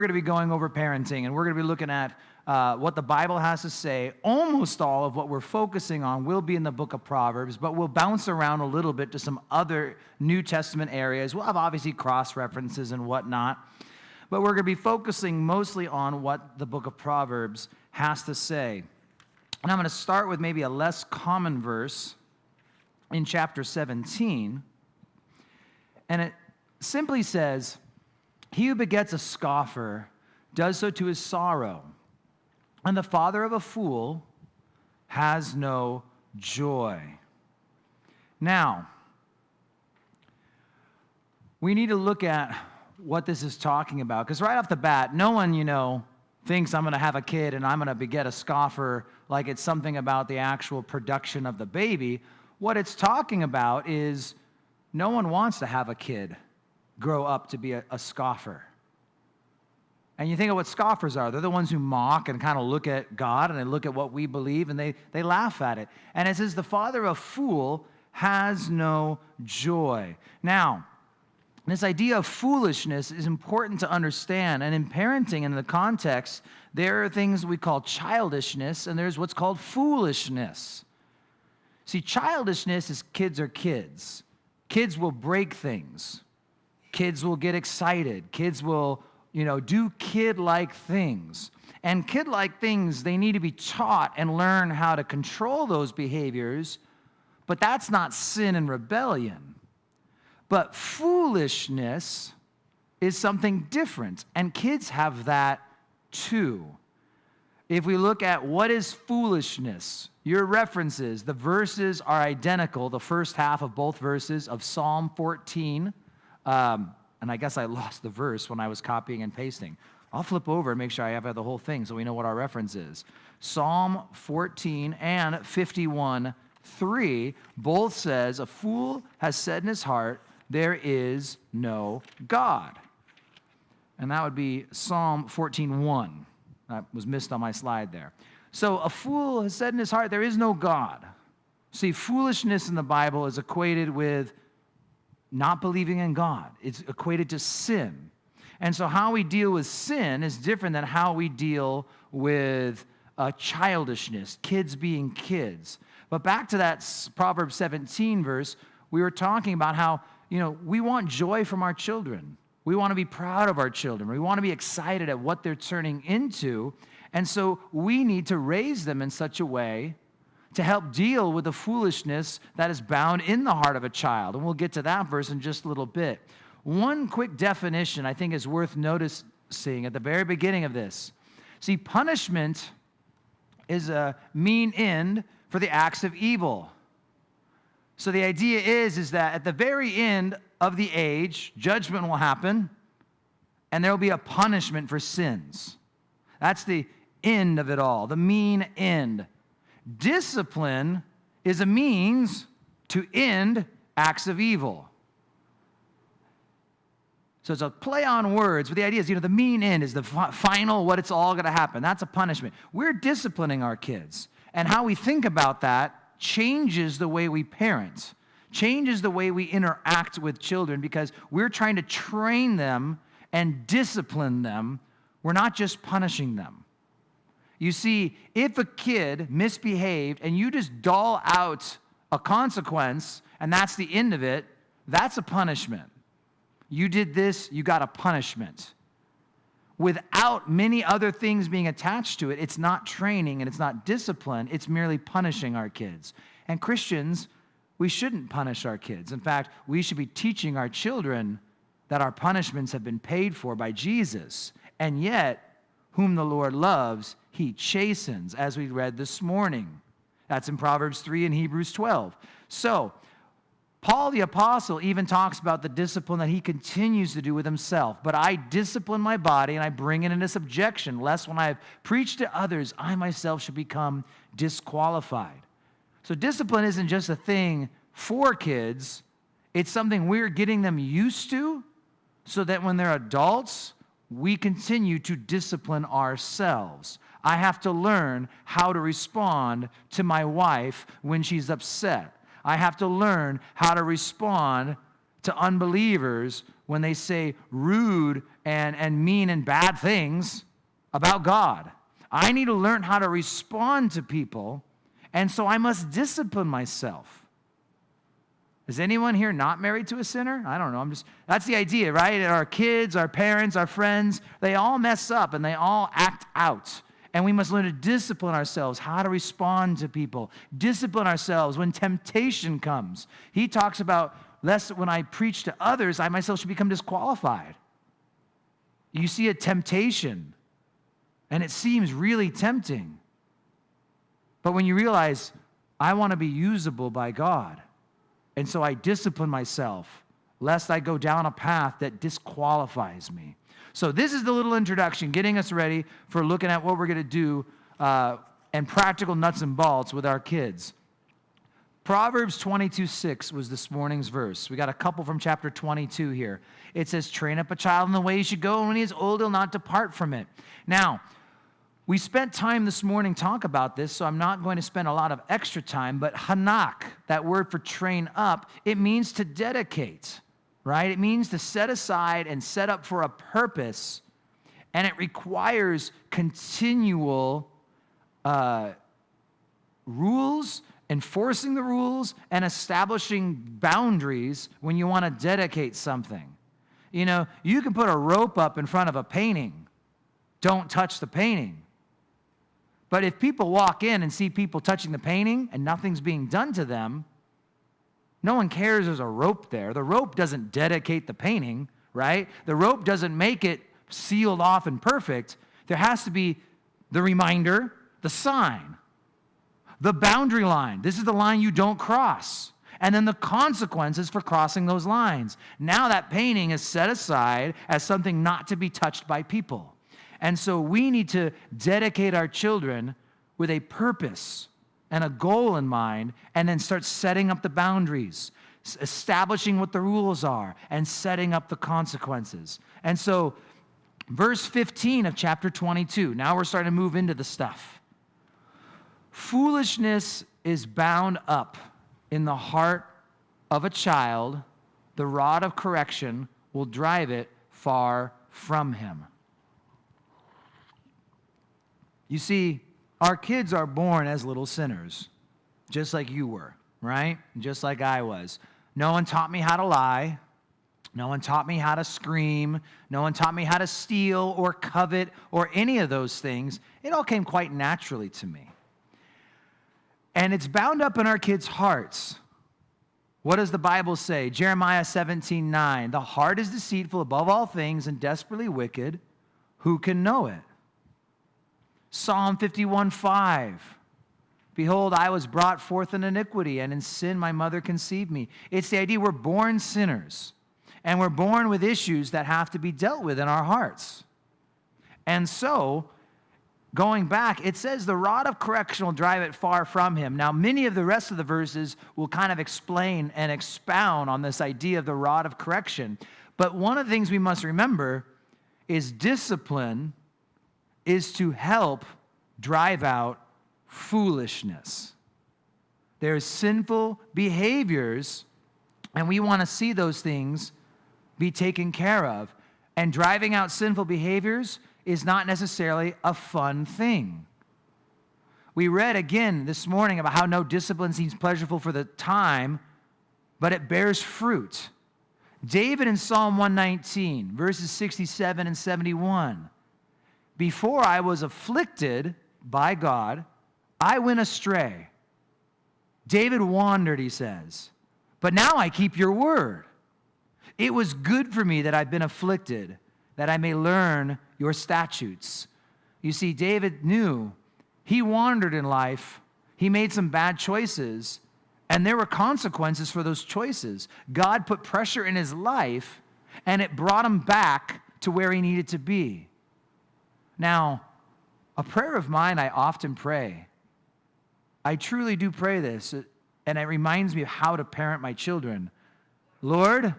We're going to be going over parenting, and we're going to be looking at what the Bible has to say. Almost all of what we're focusing on will be in the book of Proverbs, but we'll bounce around a little bit to some other New Testament areas. We'll have obviously cross-references and whatnot, but we're going to be focusing mostly on what the book of Proverbs has to say. And I'm going to start with maybe a less common verse in chapter 17, and it simply says, "He who begets a scoffer does so to his sorrow, and the father of a fool has no joy." Now, we need to look at what this is talking about, because right off the bat, no one, thinks I'm going to have a kid and I'm going to beget a scoffer like it's something about the actual production of the baby. What it's talking about is no one wants to have a kid grow up to be a scoffer. And you think of what scoffers are. They're the ones who mock and kind of look at God and they look at what we believe and they laugh at it. And it says the father of a fool has no joy. Now, this idea of foolishness is important to understand. And in parenting, in the context, there are things we call childishness and there's what's called foolishness. See, childishness is kids are kids. Kids will break things. Kids will get excited. Kids will, do kid-like things. And kid-like things, they need to be taught and learn how to control those behaviors, but that's not sin and rebellion. But foolishness is something different, and kids have that too. If we look at what is foolishness, your references, the verses are identical, the first half of both verses of Psalm 14. And I guess I lost the verse when I was copying and pasting. I'll flip over and make sure I have the whole thing so we know what our reference is. Psalm 14 and 51:3 both says, "A fool has said in his heart, there is no God." And that would be Psalm 14:1. That was missed on my slide there. So a fool has said in his heart, there is no God. See, foolishness in the Bible is equated with not believing in God. It's equated to sin. And so how we deal with sin is different than how we deal with childishness, kids being kids. But back to that Proverbs 17 verse, we were talking about how, we want joy from our children. We want to be proud of our children. We want to be excited at what they're turning into. And so we need to raise them in such a way to help deal with the foolishness that is bound in the heart of a child. And we'll get to that verse in just a little bit. One quick definition I think is worth noticing at the very beginning of this. See, punishment is a mean end for the acts of evil. So the idea is that at the very end of the age, judgment will happen, and there will be a punishment for sins. That's the end of it all, the mean end. Discipline is a means to end acts of evil. So it's a play on words, but the idea is, the mean end is the final, what it's all going to happen. That's a punishment. We're disciplining our kids, and how we think about that changes the way we parent, changes the way we interact with children, because we're trying to train them and discipline them. We're not just punishing them. You see, if a kid misbehaved and you just dole out a consequence and that's the end of it, that's a punishment. You did this, you got a punishment. Without many other things being attached to it, it's not training and it's not discipline, it's merely punishing our kids. And Christians, we shouldn't punish our kids. In fact, we should be teaching our children that our punishments have been paid for by Jesus. And yet, whom the Lord loves, he chastens, as we read this morning. That's in Proverbs 3 and Hebrews 12. So, Paul the Apostle even talks about the discipline that he continues to do with himself. "But I discipline my body and I bring it into subjection, lest when I have preached to others, I myself should become disqualified." So discipline isn't just a thing for kids. It's something we're getting them used to so that when they're adults, we continue to discipline ourselves. I have to learn how to respond to my wife when she's upset. I have to learn how to respond to unbelievers when they say rude and mean and bad things about God. I need to learn how to respond to people, and so I must discipline myself. Is anyone here not married to a sinner? I don't know. That's the idea, right? Our kids, our parents, our friends, they all mess up and they all act out. And we must learn to discipline ourselves, how to respond to people. Discipline ourselves when temptation comes. He talks about, lest when I preach to others, I myself should become disqualified. You see a temptation, and it seems really tempting. But when you realize, I want to be usable by God, and so I discipline myself, lest I go down a path that disqualifies me. So this is the little introduction, getting us ready for looking at what we're going to do and practical nuts and bolts with our kids. Proverbs 22:6 was this morning's verse. We got a couple from chapter 22 here. It says, train up a child in the way he should go, and when he is old, he'll not depart from it. Now, we spent time this morning talking about this, so I'm not going to spend a lot of extra time, but hanak, that word for train up, it means to dedicate, right? It means to set aside and set up for a purpose, and it requires continual rules, enforcing the rules, and establishing boundaries when you want to dedicate something. You know, you can put a rope up in front of a painting. Don't touch the painting. But if people walk in and see people touching the painting and nothing's being done to them, no one cares there's a rope there. The rope doesn't dedicate the painting, right? The rope doesn't make it sealed off and perfect. There has to be the reminder, the sign, the boundary line. This is the line you don't cross. And then the consequences for crossing those lines. Now that painting is set aside as something not to be touched by people. And so we need to dedicate our children with a purpose and a goal in mind, and then start setting up the boundaries, establishing what the rules are, and setting up the consequences. And so, verse 15 of chapter 22, now we're starting to move into the stuff. Foolishness is bound up in the heart of a child. The rod of correction will drive it far from him. You see, our kids are born as little sinners, just like you were, right? Just like I was. No one taught me how to lie. No one taught me how to scream. No one taught me how to steal or covet or any of those things. It all came quite naturally to me. And it's bound up in our kids' hearts. What does the Bible say? Jeremiah 17:9. The heart is deceitful above all things and desperately wicked. Who can know it? Psalm 51:5. Behold, I was brought forth in iniquity, and in sin my mother conceived me. It's the idea we're born sinners, and we're born with issues that have to be dealt with in our hearts. And so, going back, it says the rod of correction will drive it far from him. Now, many of the rest of the verses will kind of explain and expound on this idea of the rod of correction. But one of the things we must remember is discipline is to help drive out foolishness. There's sinful behaviors, and we want to see those things be taken care of. And driving out sinful behaviors is not necessarily a fun thing. We read again this morning about how no discipline seems pleasurable for the time, but it bears fruit. David in Psalm 119, verses 67 and 71. Before I was afflicted by God, I went astray. David wandered, he says, but now I keep your word. It was good for me that I've been afflicted, that I may learn your statutes. You see, David knew he wandered in life. He made some bad choices, and there were consequences for those choices. God put pressure in his life, and it brought him back to where he needed to be. Now, a prayer of mine I often pray. I truly do pray this, and it reminds me of how to parent my children. Lord,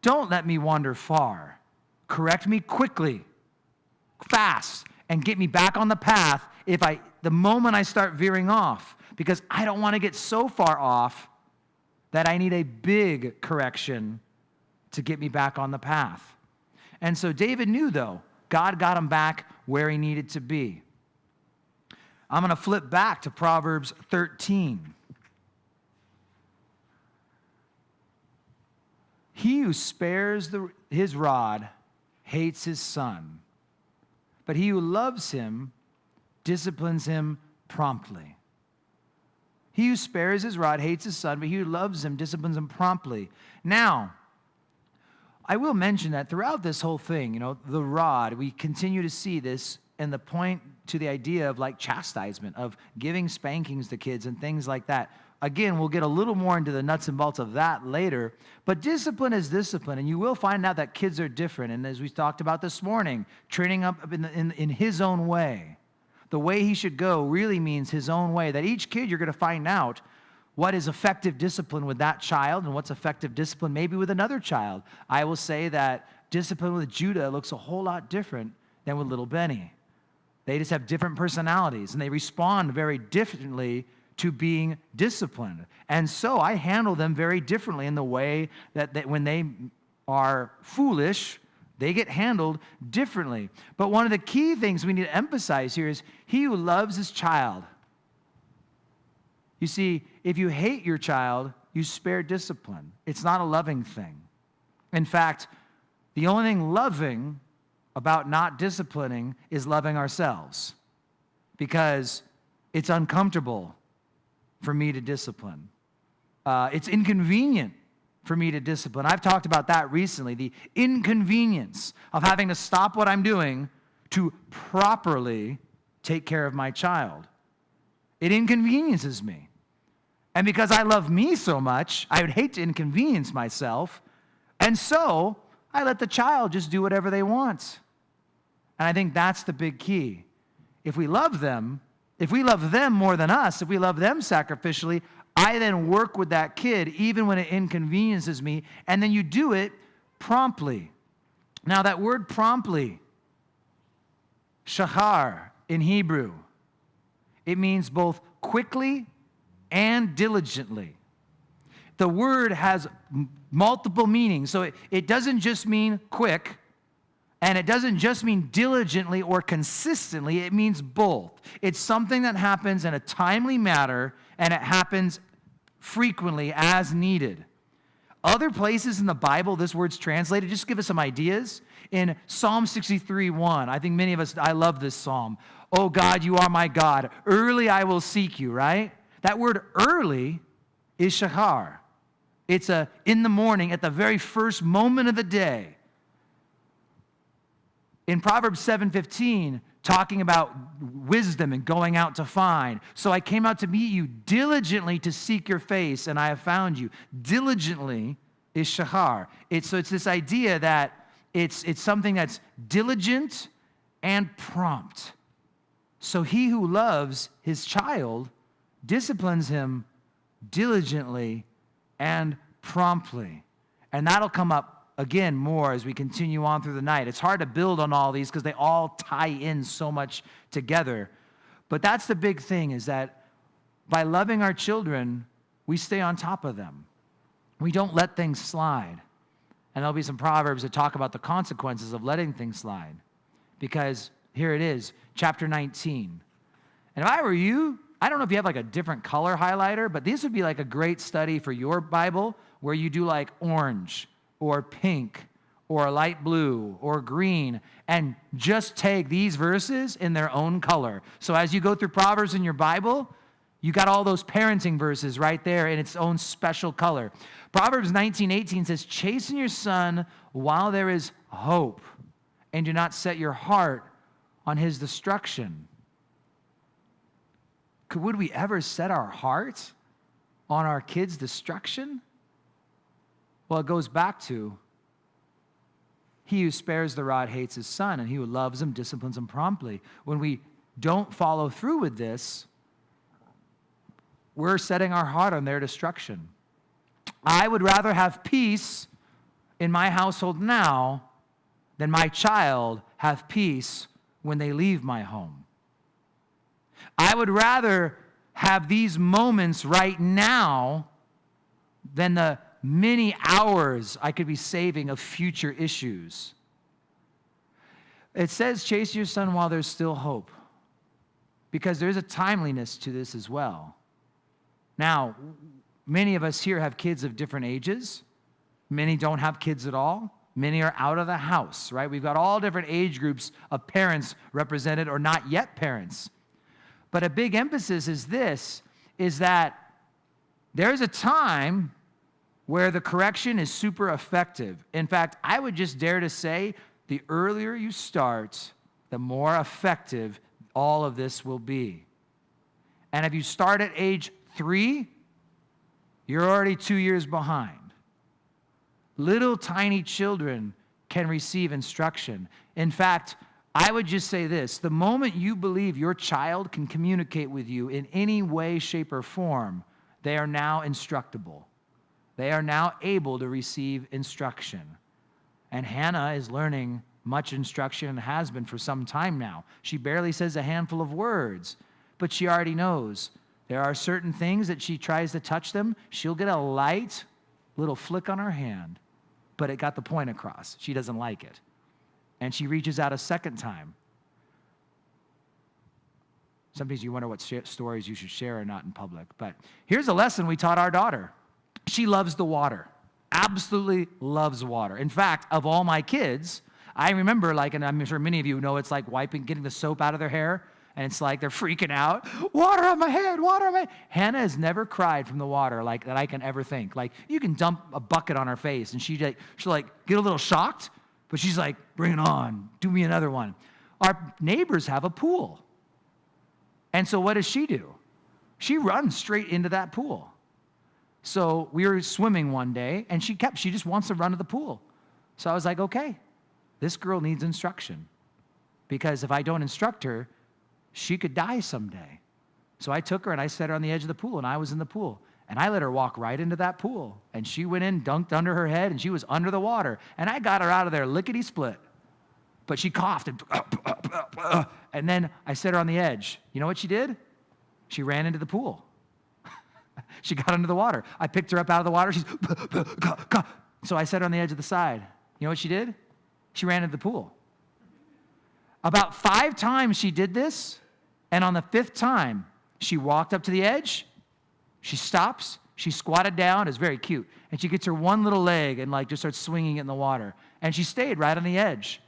don't let me wander far. Correct me quickly, fast, and get me back on the path the moment I start veering off, because I don't want to get so far off that I need a big correction to get me back on the path. And so David knew, though, God got him back where he needed to be. I'm going to flip back to Proverbs 13. He who spares his rod hates his son, but he who loves him disciplines him promptly. He who spares his rod hates his son, but he who loves him disciplines him promptly. Now, I will mention that throughout this whole thing, the rod, we continue to see this and the point to the idea of like chastisement, of giving spankings to kids and things like that. Again, we'll get a little more into the nuts and bolts of that later, but discipline is discipline, and you will find out that kids are different. And as we talked about this morning, training up in his own way. The way he should go really means his own way, that each kid you're going to find out what is effective discipline with that child and what's effective discipline maybe with another child. I will say that discipline with Judah looks a whole lot different than with little Benny. They just have different personalities, and they respond very differently to being disciplined. And so I handle them very differently in the way that when they are foolish, they get handled differently. But one of the key things we need to emphasize here is he who loves his child. You see, if you hate your child, you spare discipline. It's not a loving thing. In fact, the only thing loving about not disciplining is loving ourselves, because it's uncomfortable for me to discipline. It's inconvenient for me to discipline. I've talked about that recently, the inconvenience of having to stop what I'm doing to properly take care of my child. It inconveniences me. And because I love me so much, I would hate to inconvenience myself. And so I let the child just do whatever they want. And I think that's the big key. If we love them more than us, if we love them sacrificially, I then work with that kid even when it inconveniences me, and then you do it promptly. Now that word promptly, shahar in Hebrew, it means both quickly and diligently. The word has multiple meanings, so it doesn't just mean quick, and it doesn't just mean diligently or consistently. It means both. It's something that happens in a timely manner, and it happens frequently as needed. Other places in the Bible, this word's translated, just to give us some ideas. In Psalm 63:1, I think many of us, I love this psalm. Oh God, you are my God. Early I will seek you, right? That word early is shahar. It's in the morning, at the very first moment of the day. In Proverbs 7:15, talking about wisdom and going out to find. So I came out to meet you diligently to seek your face, and I have found you. Diligently is shahar. So it's this idea that it's something that's diligent and prompt. So he who loves his child disciplines him diligently and promptly. And that'll come up again more as we continue on through the night. It's hard to build on all these because they all tie in so much together. But that's the big thing, is that by loving our children, we stay on top of them. We don't let things slide. And there'll be some Proverbs that talk about the consequences of letting things slide. Because here it is, chapter 19. And if I were you, I don't know if you have like a different color highlighter, but this would be like a great study for your Bible where you do like orange or pink or light blue or green, and just take these verses in their own color. So as you go through Proverbs in your Bible, you got all those parenting verses right there in its own special color. Proverbs 19:18 says, chasten your son while there is hope, and do not set your heart on his destruction. Would we ever set our heart on our kids' destruction? Well, it goes back to, he who spares the rod hates his son, and he who loves him disciplines him promptly. When we don't follow through with this, we're setting our heart on their destruction. I would rather have peace in my household now than my child have peace when they leave my home. I would rather have these moments right now than the many hours I could be saving of future issues. It says, chase your son while there's still hope, because there's a timeliness to this as well. Now, many of us here have kids of different ages. Many don't have kids at all. Many are out of the house, right? We've got all different age groups of parents represented or not yet parents. But a big emphasis is this, is that there's a time where the correction is super effective. In fact, I would just dare to say, the earlier you start, the more effective all of this will be. And if you start at age 3, you're already 2 years behind. Little tiny children can receive instruction. In fact, I would just say this, the moment you believe your child can communicate with you in any way, shape, or form, they are now instructable. They are now able to receive instruction. And Hannah is learning much instruction and has been for some time now. She barely says a handful of words, but she already knows. There are certain things that she tries to touch them, she'll get a light little flick on her hand, but it got the point across. She doesn't like it. And she reaches out a second time. Sometimes you wonder what stories you should share or not in public. But here's a lesson we taught our daughter. She loves the water. Absolutely loves water. In fact, of all my kids, I remember, and I'm sure many of you know, it's like getting the soap out of their hair, and it's like they're freaking out. Water on my head, water on my head. Hannah has never cried from the water like that I can ever think. Like, you can dump a bucket on her face, and she'll get a little shocked, but she's like, bring it on, do me another one. Our neighbors have a pool. And so what does she do? She runs straight into that pool. So we were swimming one day, and she just wants to run to the pool. So I was like, okay, this girl needs instruction. Because if I don't instruct her, she could die someday. So I took her and I set her on the edge of the pool, and I was in the pool. And I let her walk right into that pool. And she went in, dunked under her head, and she was under the water. And I got her out of there lickety-split. But she coughed, and then I set her on the edge. You know what she did? She ran into the pool. She got under the water. I picked her up out of the water. So I set her on the edge of the side. You know what she did? She ran into the pool. About 5 times she did this, and on the 5th time, she walked up to the edge, she stops, she squatted down, it's very cute, and she gets her one little leg and just starts swinging it in the water, and she stayed right on the edge.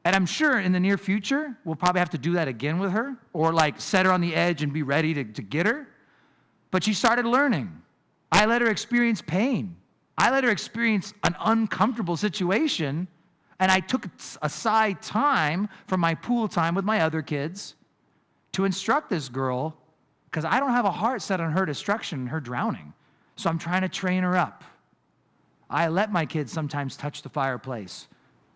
And I'm sure in the near future, we'll probably have to do that again with her, or set her on the edge and be ready to get her. But she started learning. I let her experience pain. I let her experience an uncomfortable situation, and I took aside time from my pool time with my other kids to instruct this girl, because I don't have a heart set on her destruction and her drowning. So I'm trying to train her up. I let my kids sometimes touch the fireplace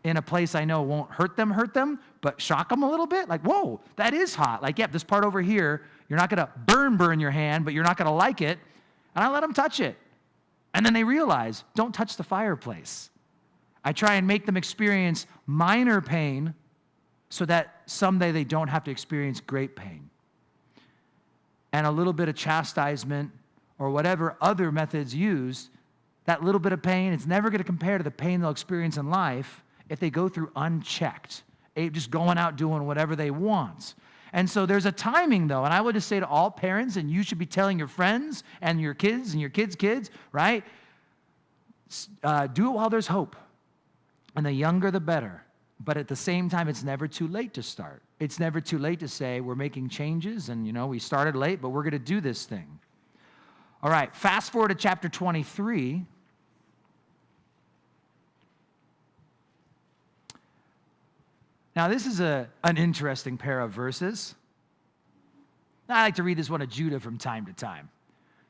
in a place I know won't hurt them, but shock them a little bit. Like, whoa, that is hot. This part over here, you're not going to burn your hand, but you're not going to like it. And I let them touch it. And then they realize, don't touch the fireplace. I try and make them experience minor pain so that someday they don't have to experience great pain. And a little bit of chastisement or whatever other methods used, that little bit of pain, it's never going to compare to the pain they'll experience in life if they go through unchecked, just going out doing whatever they want. And so there's a timing, though, and I would just say to all parents, and you should be telling your friends and your kids and your kids' kids, right? Do it while there's hope. And the younger, the better. But at the same time, it's never too late to start. It's never too late to say, we're making changes, and, we started late, but we're going to do this thing. All right, fast forward to chapter 23. Now, this is an interesting pair of verses. I like to read this one of Judah from time to time.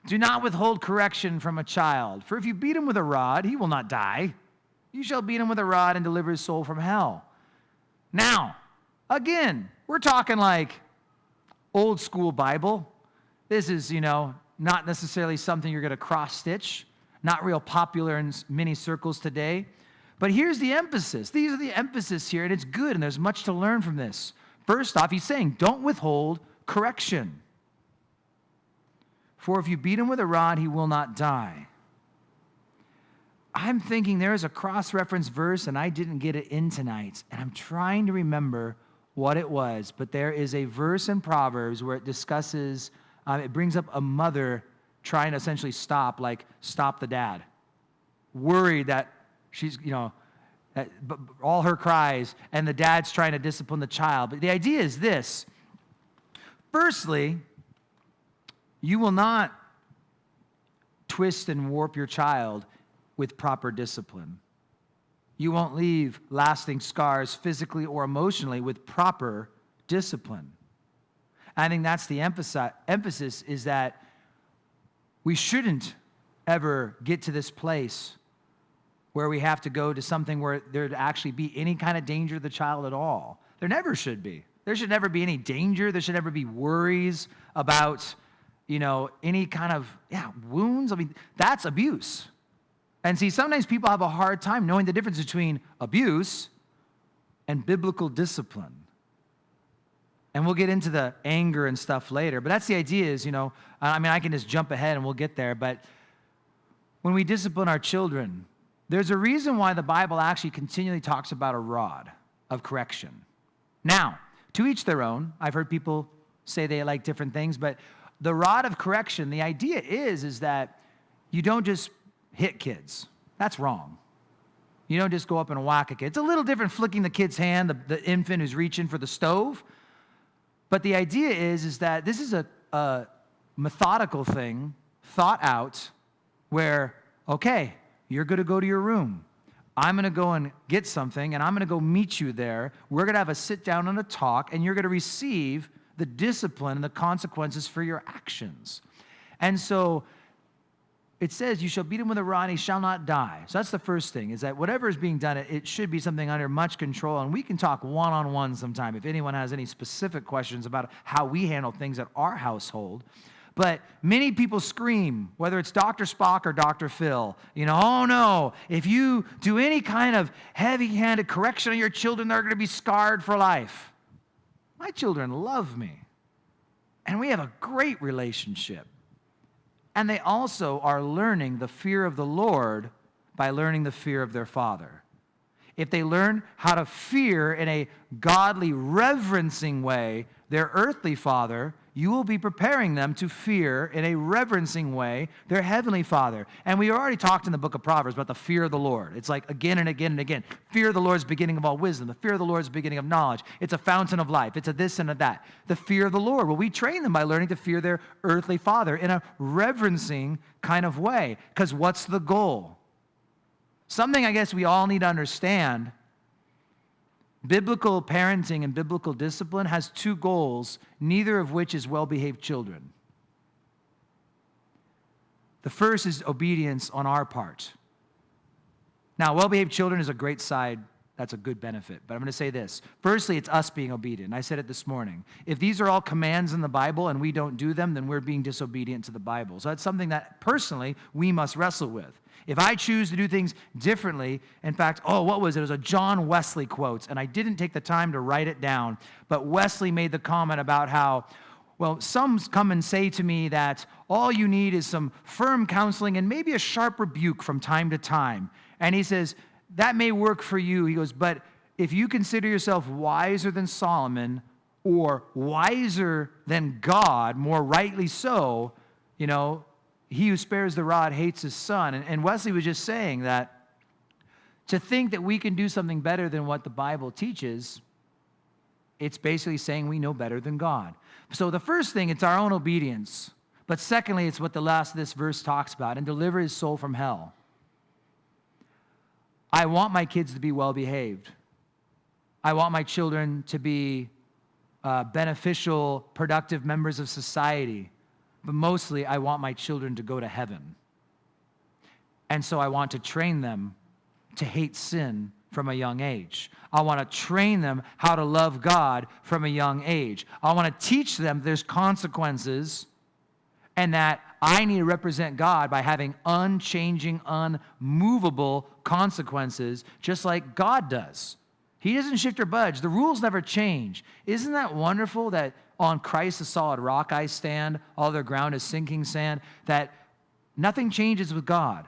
Do not withhold correction from a child, for if you beat him with a rod, he will not die. You shall beat him with a rod and deliver his soul from hell. Now, again, we're talking old school Bible. This is, not necessarily something you're going to cross-stitch, not real popular in many circles today. But here's the emphasis. These are the emphasis here, and it's good, and there's much to learn from this. First off, he's saying, don't withhold correction. For if you beat him with a rod, he will not die. I'm thinking there is a cross-reference verse, and I didn't get it in tonight, and I'm trying to remember what it was, but there is a verse in Proverbs where it discusses, it brings up a mother trying to essentially stop the dad, worried that she's, that all her cries, and the dad's trying to discipline the child. But the idea is this. Firstly, you will not twist and warp your child with proper discipline. You won't leave lasting scars physically or emotionally with proper discipline. I think that's the emphasis is that we shouldn't ever get to this place where we have to go to something where there'd actually be any kind of danger to the child at all. There never should be. There should never be any danger. There should never be worries about, any kind of, wounds. I mean, that's abuse. And see, sometimes people have a hard time knowing the difference between abuse and biblical discipline. And we'll get into the anger and stuff later. But that's the idea is, I can just jump ahead and we'll get there. But when we discipline our children, there's a reason why the Bible actually continually talks about a rod of correction. Now, to each their own. I've heard people say they like different things, but the rod of correction, the idea is that you don't just hit kids. That's wrong. You don't just go up and whack a kid. It's a little different flicking the kid's hand, the infant who's reaching for the stove. But the idea is that this is a methodical thing, thought out, where, okay, you're going to go to your room. I'm going to go and get something, and I'm going to go meet you there. We're going to have a sit down and a talk, and you're going to receive the discipline and the consequences for your actions. And so it says, you shall beat him with a rod, and he shall not die. So that's the first thing, is that whatever is being done, it should be something under much control. And we can talk one-on-one sometime if anyone has any specific questions about how we handle things at our household. But many people scream, whether it's Dr. Spock or Dr. Phil, oh no, if you do any kind of heavy-handed correction on your children, they're going to be scarred for life. My children love me, and we have a great relationship. And they also are learning the fear of the Lord by learning the fear of their Father. If they learn how to fear in a godly, reverencing way their earthly father, you will be preparing them to fear in a reverencing way their heavenly Father. And we already talked in the book of Proverbs about the fear of the Lord. It's like again and again and again. Fear of the Lord is the beginning of all wisdom. The fear of the Lord is the beginning of knowledge. It's a fountain of life. It's a this and a that. The fear of the Lord. Well, we train them by learning to fear their earthly father in a reverencing kind of way. Because what's the goal? Something I guess we all need to understand. Biblical parenting and biblical discipline has two goals, neither of which is well-behaved children. The first is obedience on our part. Now, well-behaved children is a great side. That's a good benefit. But I'm going to say this. Firstly, it's us being obedient. I said it this morning. If these are all commands in the Bible and we don't do them, then we're being disobedient to the Bible. So that's something that personally we must wrestle with. If I choose to do things differently, in fact, what was it? It was a John Wesley quote, and I didn't take the time to write it down, but Wesley made the comment about how, some come and say to me that all you need is some firm counseling and maybe a sharp rebuke from time to time. And he says, that may work for you. He goes, but if you consider yourself wiser than Solomon or wiser than God, more rightly so, he who spares the rod hates his son. And Wesley was just saying that to think that we can do something better than what the Bible teaches, it's basically saying we know better than God. So the first thing, it's our own obedience. But secondly, it's what the last of this verse talks about, and deliver his soul from hell. I want my kids to be well-behaved. I want my children to be beneficial, productive members of society. But mostly, I want my children to go to heaven. And so I want to train them to hate sin from a young age. I want to train them how to love God from a young age. I want to teach them there's consequences and that I need to represent God by having unchanging, unmovable consequences, just like God does. He doesn't shift or budge. The rules never change. Isn't that wonderful that on Christ, the solid rock I stand, all their ground is sinking sand, that nothing changes with God.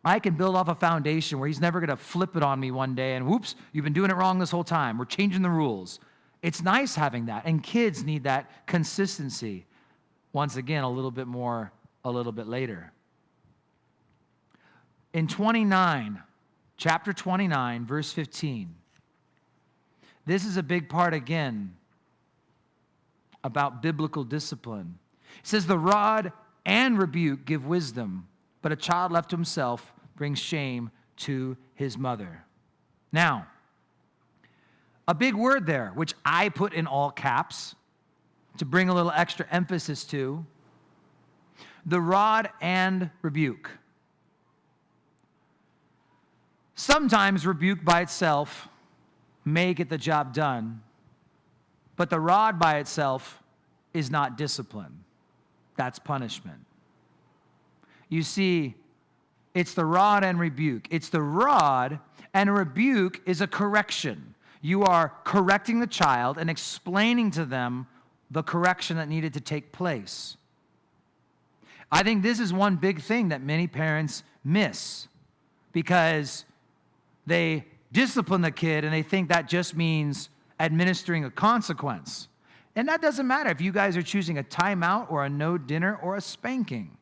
I can build off a foundation where he's never going to flip it on me one day and whoops, you've been doing it wrong this whole time. We're changing the rules. It's nice having that, and kids need that consistency. Once again, a little bit more a little bit later. In chapter 29, verse 15, this is a big part again about biblical discipline. It says, the rod and rebuke give wisdom, but a child left to himself brings shame to his mother. Now, a big word there, which I put in all caps to bring a little extra emphasis to, the rod and rebuke. Sometimes rebuke by itself may get the job done, but the rod by itself is not discipline. That's punishment. You see, it's the rod and rebuke. It's the rod, and rebuke is a correction. You are correcting the child and explaining to them the correction that needed to take place. I think this is one big thing that many parents miss, because they discipline the kid and they think that just means administering a consequence. And that doesn't matter if you guys are choosing a timeout or a no dinner or a spanking.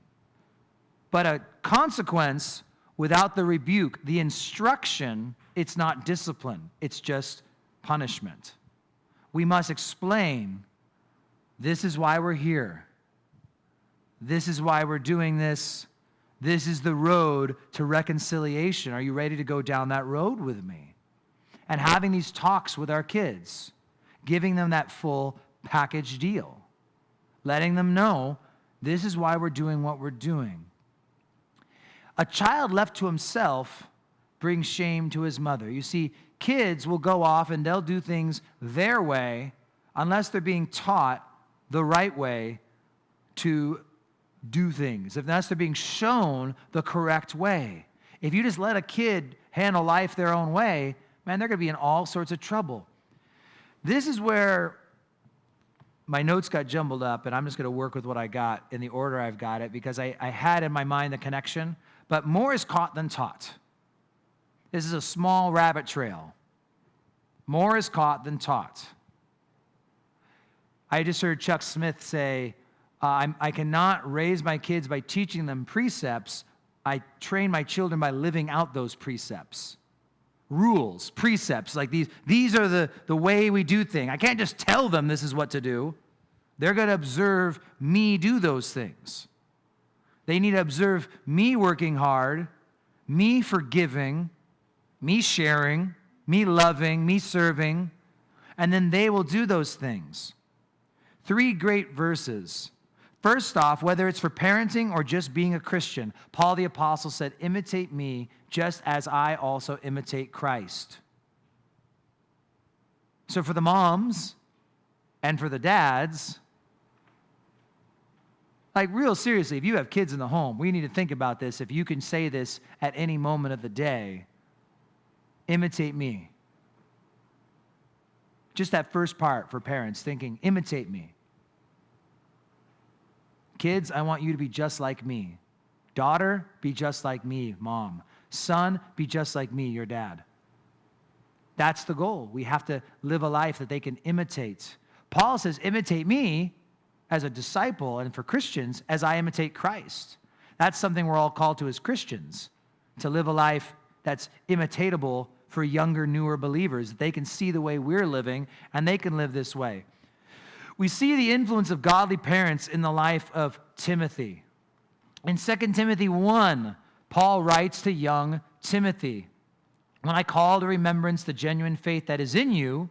But a consequence without the rebuke, the instruction, it's not discipline. It's just punishment. We must explain, this is why we're here. This is why we're doing this. This is the road to reconciliation. Are you ready to go down that road with me? And having these talks with our kids, giving them that full package deal, letting them know this is why we're doing what we're doing. A child left to himself brings shame to his mother. You see, kids will go off and they'll do things their way unless they're being taught the right way to do things, unless they're being shown the correct way. If you just let a kid handle life their own way, man, they're going to be in all sorts of trouble. This is where my notes got jumbled up, and I'm just going to work with what I got in the order I've got it, because I had in my mind the connection, but more is caught than taught. This is a small rabbit trail. More is caught than taught. I just heard Chuck Smith say, I cannot raise my kids by teaching them precepts. I train my children by living out those precepts. Rules, precepts, like these are the way we do things. I can't just tell them this is what to do. They're going to observe me do those things. They need to observe me working hard, me forgiving, me sharing, me loving, me serving, and then they will do those things. 3 great verses. First off, whether it's for parenting or just being a Christian, Paul the Apostle said, imitate me just as I also imitate Christ. So for the moms and for the dads, like real seriously, if you have kids in the home, we need to think about this. If you can say this at any moment of the day, imitate me. Just that first part for parents, thinking, imitate me. Kids, I want you to be just like me. Daughter, be just like me, mom. Son, be just like me, your dad. That's the goal. We have to live a life that they can imitate. Paul says, imitate me as a disciple, and for Christians, as I imitate Christ. That's something we're all called to as Christians, to live a life that's imitatable for younger, newer believers. They can see the way we're living, and they can live this way. We see the influence of godly parents in the life of Timothy. In 2 Timothy 1, Paul writes to young Timothy, when I call to remembrance the genuine faith that is in you,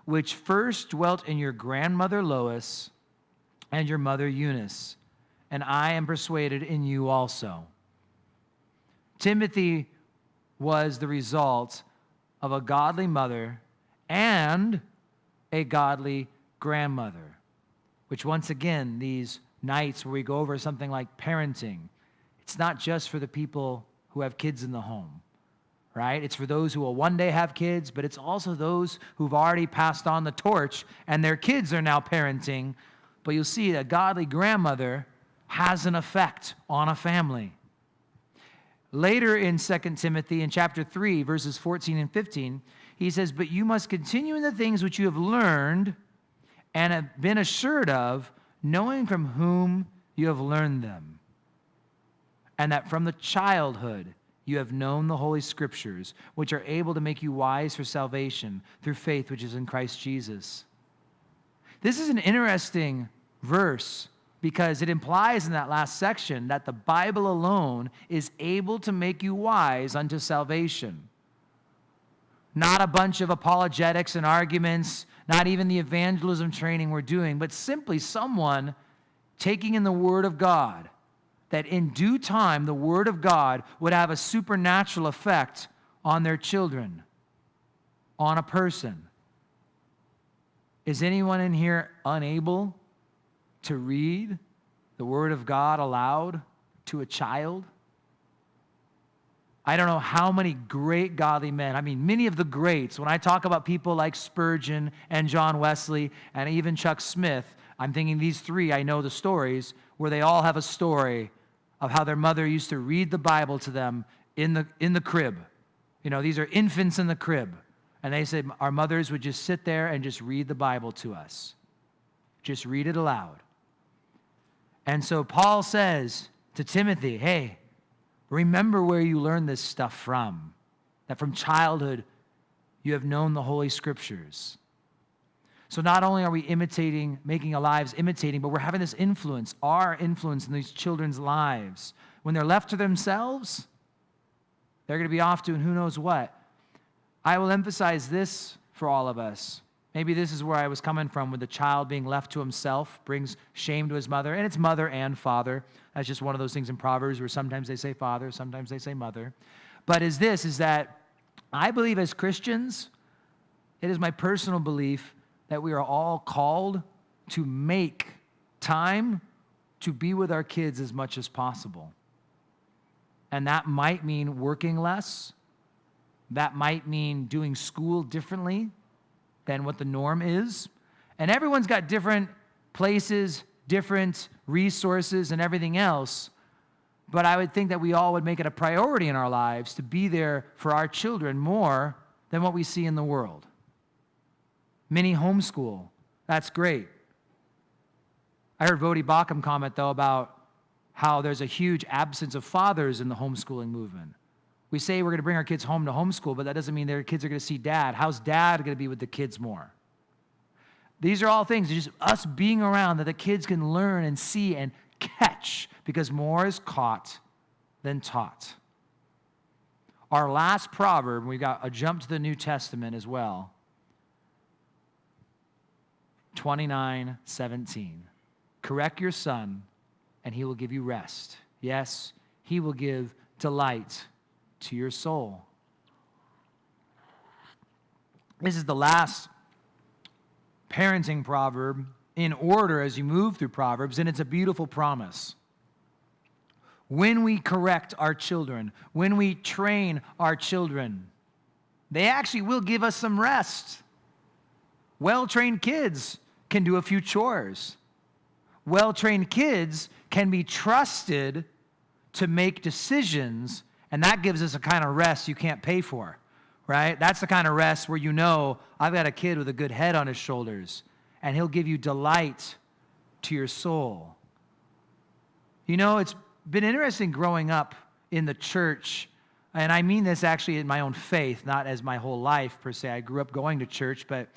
which first dwelt in your grandmother Lois and your mother Eunice, and I am persuaded in you also. Timothy was the result of a godly mother and a godly grandmother, which once again, these nights where we go over something like parenting, it's not just for the people who have kids in the home, right? It's for those who will one day have kids, but it's also those who've already passed on the torch and their kids are now parenting. But you'll see a godly grandmother has an effect on a family. Later in 2 Timothy, in chapter 3, verses 14 and 15, he says, "But you must continue in the things which you have learned and have been assured of, knowing from whom you have learned them, and that from the childhood you have known the Holy Scriptures, which are able to make you wise for salvation through faith which is in Christ Jesus." This is an interesting verse because it implies in that last section that the Bible alone is able to make you wise unto salvation. Not a bunch of apologetics and arguments, not even the evangelism training we're doing, but simply someone taking in the Word of God, that in due time the Word of God would have a supernatural effect on their children, on a person. Is anyone in here unable to read the Word of God aloud to a child? I don't know how many great godly men, many of the greats, when I talk about people like Spurgeon and John Wesley and even Chuck Smith, I'm thinking these three, I know the stories, where they all have a story of how their mother used to read the Bible to them in the crib. These are infants in the crib. And they said our mothers would just sit there and just read the Bible to us. Just read it aloud. And so Paul says to Timothy, hey, remember where you learned this stuff from, that from childhood you have known the Holy Scriptures. So not only are we making our lives imitating, but we're having this influence, our influence in these children's lives. When they're left to themselves, they're going to be off doing who knows what. I will emphasize this for all of us. Maybe this is where I was coming from with the child being left to himself, brings shame to his mother, and it's mother and father. That's just one of those things in Proverbs where sometimes they say father, sometimes they say mother. But is that I believe as Christians, it is my personal belief that we are all called to make time to be with our kids as much as possible. And that might mean working less. That might mean doing school differently than what the norm is. And everyone's got different places, different resources, and everything else. But I would think that we all would make it a priority in our lives to be there for our children more than what we see in the world. Many homeschool. That's great. I heard Vodi Bakum comment, though, about how there's a huge absence of fathers in the homeschooling movement. We say we're going to bring our kids home to homeschool, but that doesn't mean their kids are going to see dad. How's dad going to be with the kids more? These are all things, just us being around that the kids can learn and see and catch, because more is caught than taught. Our last proverb, we've got a jump to the New Testament as well. 29:17. Correct your son, and he will give you rest. Yes, he will give delight to your soul. This is the last parenting proverb in order as you move through Proverbs, and it's a beautiful promise. When we correct our children, when we train our children, they actually will give us some rest. Well-trained kids can do a few chores. Well-trained kids can be trusted to make decisions, and that gives us a kind of rest you can't pay for, right? That's the kind of rest where you know, I've got a kid with a good head on his shoulders, and he'll give you delight to your soul. It's been interesting growing up in the church, and I mean this actually in my own faith, not as my whole life per se. I grew up going to church, but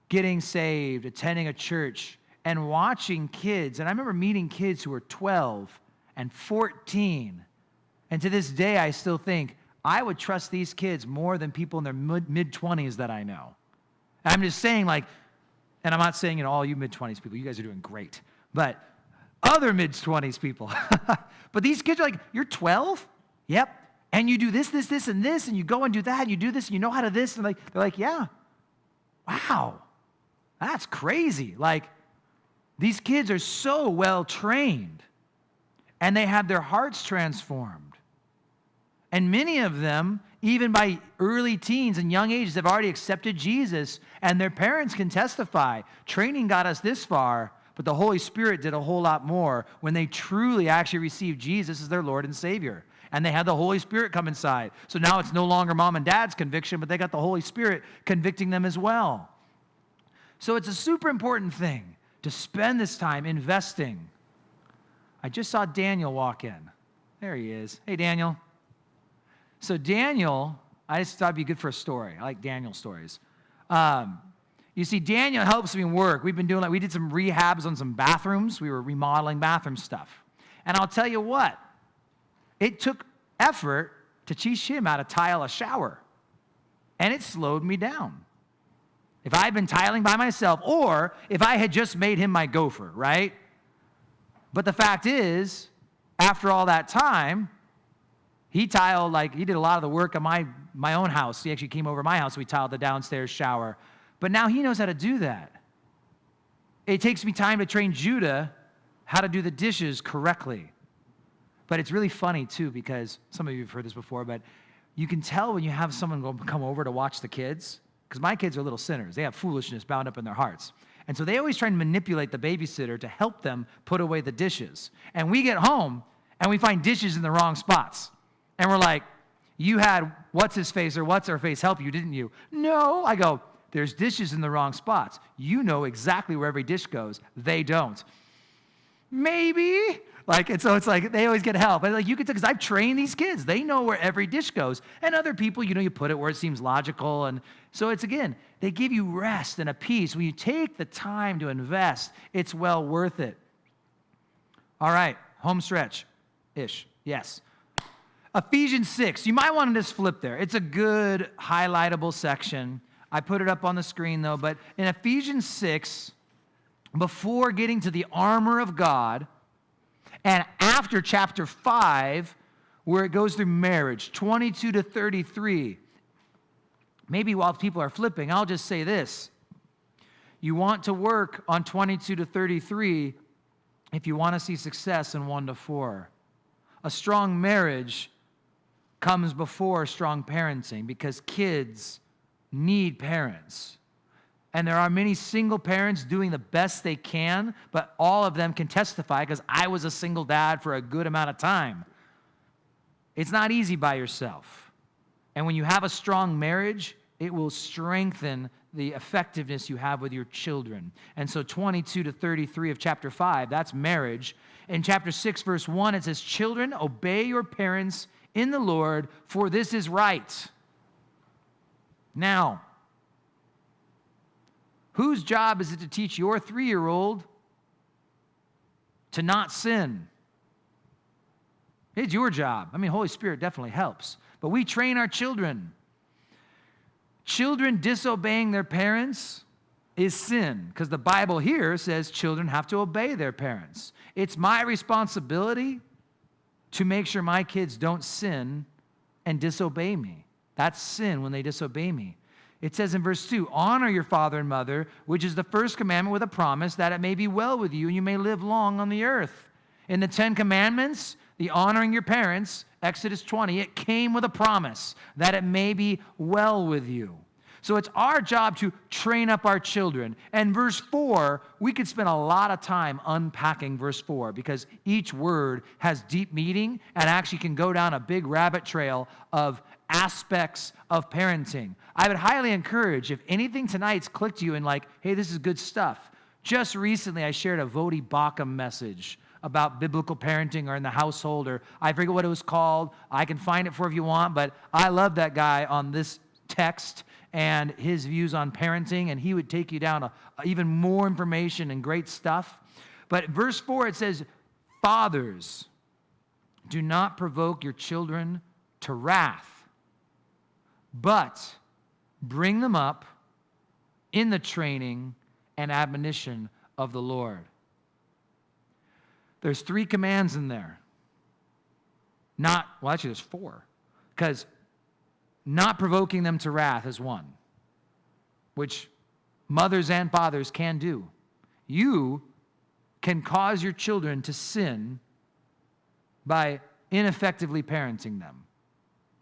getting saved, attending a church, and watching kids. And I remember meeting kids who were 12 and 14. And to this day, I still think I would trust these kids more than people in their mid-20s that I know. And I'm just saying, and I'm not saying, all you mid-20s people, you guys are doing great. But other mid-20s people. But these kids are like, you're 12? Yep. And you do this, this, this, and this, and you go and do that, and you do this, and you know how to this. And they're like, yeah. Wow. That's crazy. These kids are so well trained, and they have their hearts transformed. And many of them, even by early teens and young ages, have already accepted Jesus, and their parents can testify. Training got us this far, but the Holy Spirit did a whole lot more when they truly actually received Jesus as their Lord and Savior. And they had the Holy Spirit come inside. So now it's no longer mom and dad's conviction, but they got the Holy Spirit convicting them as well. So it's a super important thing to spend this time investing. I just saw Daniel walk in. There he is. Hey, Daniel. So Daniel, I just thought it'd be good for a story. I like Daniel stories. You see, Daniel helps me work. We did some rehabs on some bathrooms. We were remodeling bathroom stuff. And I'll tell you what, it took effort to teach him how to tile a shower. And it slowed me down. If I had been tiling by myself, or if I had just made him my gopher, right? But the fact is, after all that time, he did a lot of the work at my own house. He actually came over to my house. We tiled the downstairs shower. But now he knows how to do that. It takes me time to train Judah how to do the dishes correctly. But it's really funny, too, because some of you have heard this before, but you can tell when you have someone come over to watch the kids, because my kids are little sinners. They have foolishness bound up in their hearts. And so they always try and manipulate the babysitter to help them put away the dishes. And we get home, and we find dishes in the wrong spots. And we're like, you had what's-his-face or what's-her-face help you, didn't you? No. I go, there's dishes in the wrong spots. You know exactly where every dish goes. They don't. Maybe. So it's like they always get help. And you can tell, because I've trained these kids. They know where every dish goes. And other people, you put it where it seems logical. And so it's, again, they give you rest and a peace. When you take the time to invest, it's well worth it. All right, home stretch-ish. Yes. Ephesians 6. You might want to just flip there. It's a good highlightable section. I put it up on the screen, though. But in Ephesians 6, before getting to the armor of God, and after chapter 5, where it goes through marriage, 22 to 33, maybe while people are flipping, I'll just say this. You want to work on 22 to 33 if you want to see success in 1 to 4. A strong marriage comes before strong parenting because kids need parents. And there are many single parents doing the best they can, but all of them can testify because I was a single dad for a good amount of time. It's not easy by yourself. And when you have a strong marriage, it will strengthen the effectiveness you have with your children. And so 22 to 33 of chapter 5, that's marriage. In chapter 6, verse 1, it says, "Children, obey your parents in the Lord, for this is right." Now, whose job is it to teach your 3-year-old to not sin? It's your job. Holy Spirit definitely helps. But we train our children. Children disobeying their parents is sin, because the Bible here says children have to obey their parents. It's my responsibility to make sure my kids don't sin and disobey me. That's sin when they disobey me. It says in verse 2, "Honor your father and mother, which is the first commandment with a promise, that it may be well with you and you may live long on the earth." In the 10 Commandments, the honoring your parents, Exodus 20, it came with a promise that it may be well with you. So it's our job to train up our children. And verse 4, we could spend a lot of time unpacking verse 4 because each word has deep meaning and actually can go down a big rabbit trail of aspects of parenting. I would highly encourage, if anything tonight's clicked you and hey, this is good stuff. Just recently, I shared a Vodi Bakum message about biblical parenting or in the household, or I forget what it was called. I can find it for if you want, but I love that guy on this text and his views on parenting, and he would take you down even more information and great stuff. But verse 4, it says, "Fathers, do not provoke your children to wrath, but bring them up in the training and admonition of the Lord." There's 3 commands in there. Actually there's 4. Because not provoking them to wrath is one, which mothers and fathers can do. You can cause your children to sin by ineffectively parenting them,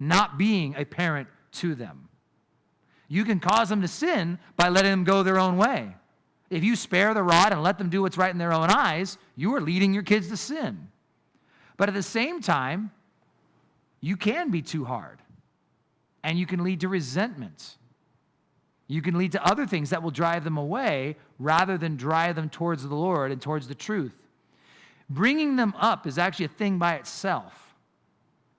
not being a parent to them. You can cause them to sin by letting them go their own way. If you spare the rod and let them do what's right in their own eyes, you are leading your kids to sin. But at the same time, you can be too hard. And you can lead to resentment. You can lead to other things that will drive them away rather than drive them towards the Lord and towards the truth. Bringing them up is actually a thing by itself.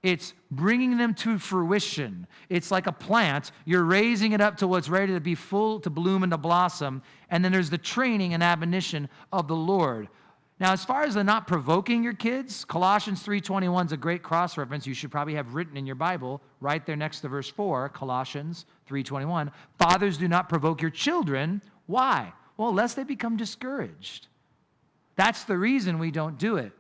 It's bringing them to fruition. It's like a plant. You're raising it up to what's ready to be full, to bloom and to blossom. And then there's the training and admonition of the Lord. Now, as far as the not provoking your kids, Colossians 3:21 is a great cross-reference you should probably have written in your Bible, right there next to verse 4, Colossians 3:21. Fathers, do not provoke your children. Why? Well, lest they become discouraged. That's the reason we don't do it.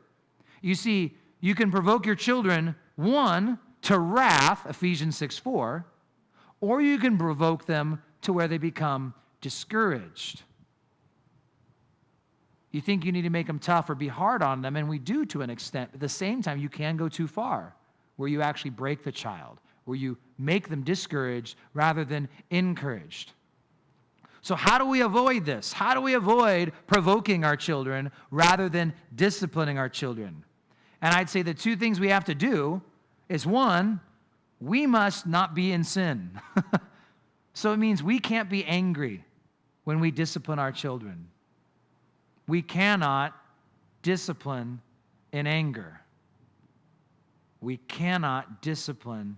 You see, you can provoke your children, one, to wrath, Ephesians 6:4, or you can provoke them to where they become discouraged. You think you need to make them tough or be hard on them, and we do to an extent. At the same time, you can go too far, where you actually break the child, where you make them discouraged rather than encouraged. So how do we avoid this? How do we avoid provoking our children rather than disciplining our children? And I'd say the two things we have to do is, one, we must not be in sin. So it means we can't be angry when we discipline our children. We cannot discipline in anger. We cannot discipline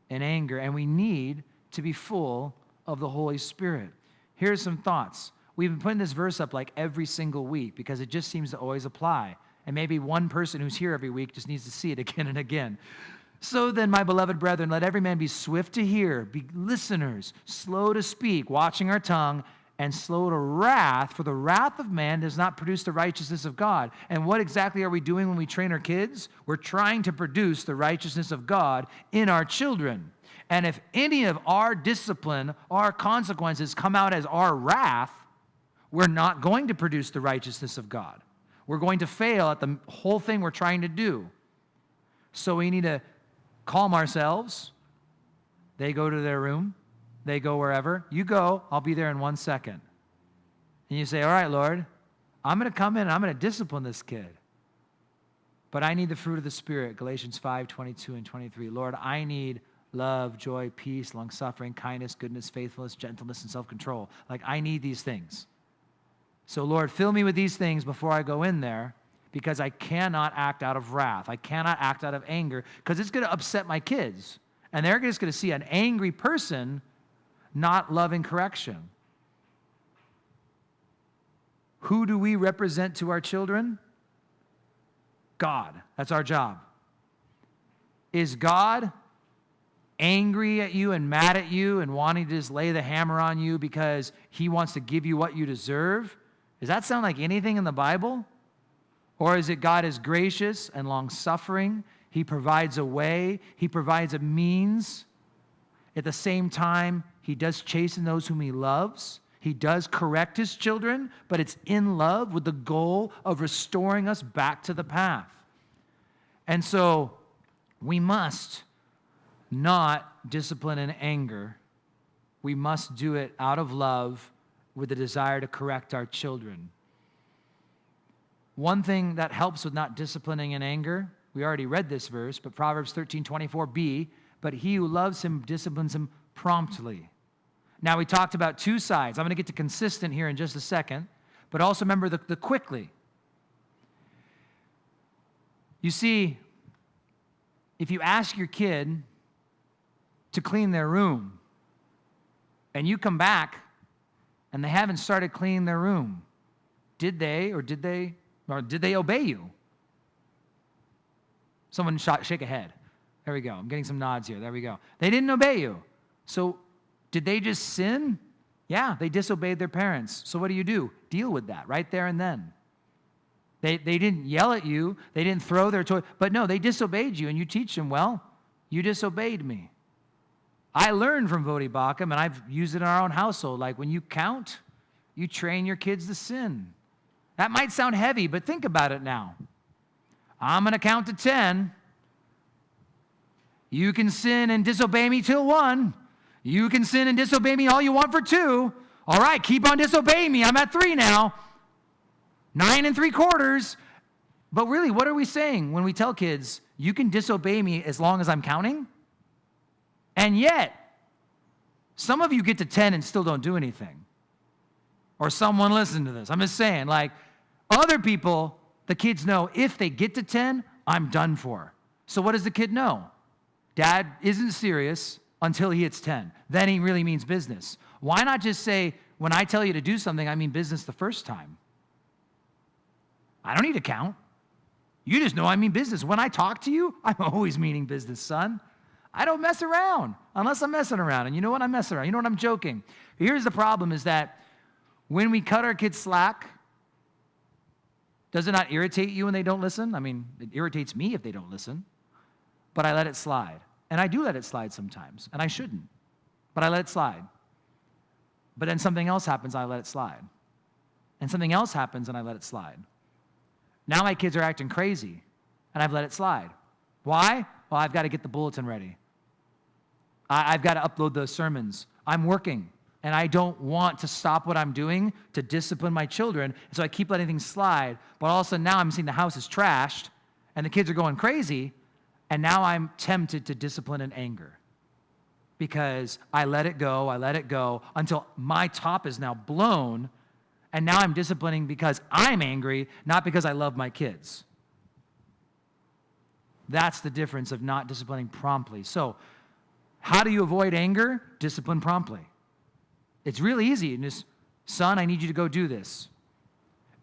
in anger, and we need to be full of the Holy Spirit. Here's some thoughts. We've been putting this verse up like every single week because it just seems to always apply. And maybe one person who's here every week just needs to see it again and again. So then, my beloved brethren, let every man be swift to hear, be listeners, slow to speak, watching our tongue, and slow to wrath, for the wrath of man does not produce the righteousness of God. And what exactly are we doing when we train our kids? We're trying to produce the righteousness of God in our children. And if any of our discipline, our consequences come out as our wrath, we're not going to produce the righteousness of God. We're going to fail at the whole thing we're trying to do. So we need to calm ourselves. They go to their room. They go wherever. You go, I'll be there in 1 second. And you say, all right, Lord, I'm going to come in and I'm going to discipline this kid. But I need the fruit of the Spirit, Galatians 5:22 and 23. Lord, I need love, joy, peace, long-suffering, kindness, goodness, faithfulness, gentleness, and self-control. Like, I need these things. So, Lord, fill me with these things before I go in there, because I cannot act out of wrath. I cannot act out of anger, because it's going to upset my kids. And they're just going to see an angry person not loving correction. Who do we represent to our children? God. That's our job. Is God angry at you and mad at you and wanting to just lay the hammer on you because he wants to give you what you deserve? Does that sound like anything in the Bible? Or is it God is gracious and long-suffering? He provides a way. He provides a means. At the same time, he does chasten those whom he loves. He does correct his children, but it's in love with the goal of restoring us back to the path. And so we must not discipline in anger. We must do it out of love with the desire to correct our children. One thing that helps with not disciplining in anger, we already read this verse, but Proverbs 13:24b, but he who loves him disciplines him promptly. Now, we talked about two sides. I'm going to get to consistent here in just a second, but also remember the quickly. You see, if you ask your kid to clean their room, and you come back, and they haven't started cleaning their room, did they obey you? Someone shake a head. There we go. I'm getting some nods here. There we go. They didn't obey you. So did they just sin? Yeah, they disobeyed their parents. So what do? Deal with that right there and then. They didn't yell at you. They didn't throw their toy. But no, they disobeyed you, and you teach them, well, you disobeyed me. I learned from Vodi Bakum, and I've used it in our own household. Like, when you count, you train your kids to sin. That might sound heavy, but think about it now. I'm going to count to 10. You can sin and disobey me till 1. You can sin and disobey me all you want for 2. All right, keep on disobeying me. I'm at 3 now. 9 3/4. But really, what are we saying when we tell kids, you can disobey me as long as I'm counting? And yet, some of you get to 10 and still don't do anything. Or someone listen to this. I'm just saying, like, other people, the kids know if they get to 10, I'm done for. So what does the kid know? Dad isn't serious until he hits 10. Then he really means business. Why not just say, when I tell you to do something, I mean business the first time? I don't need to count. You just know I mean business. When I talk to you, I'm always meaning business, son. I don't mess around unless I'm messing around. And you know what? I'm messing around. You know what? I'm joking. Here's the problem is that when we cut our kids slack, does it not irritate you when they don't listen? I mean, it irritates me if they don't listen. But I let it slide. And I do let it slide sometimes. And I shouldn't. But I let it slide. But then something else happens, I let it slide. And something else happens, and I let it slide. Now my kids are acting crazy, and I've let it slide. Why? Well, I've got to get the bulletin ready. I've got to upload those sermons. I'm working, and I don't want to stop what I'm doing to discipline my children, so I keep letting things slide. But all of a sudden now I'm seeing the house is trashed, and the kids are going crazy, and now I'm tempted to discipline in anger. Because I let it go until my top is now blown, and now I'm disciplining because I'm angry, not because I love my kids. That's the difference of not disciplining promptly. So, how do you avoid anger? Discipline promptly. It's really easy. And just, son, I need you to go do this.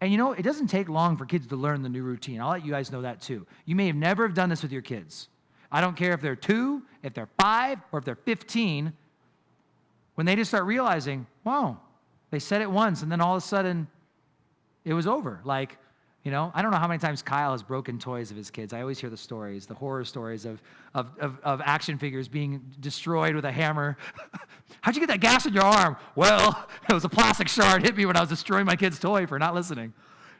And you know, it doesn't take long for kids to learn the new routine. I'll let you guys know that too. You may have never have done this with your kids. I don't care if they're 2, if they're 5, or if they're 15. When they just start realizing, wow, they said it once, and then all of a sudden, it was over. Like, you know, I don't know how many times Kyle has broken toys of his kids. I always hear the stories, the horror stories of action figures being destroyed with a hammer. How'd you get that gash in your arm? Well, it was a plastic shard hit me when I was destroying my kid's toy for not listening.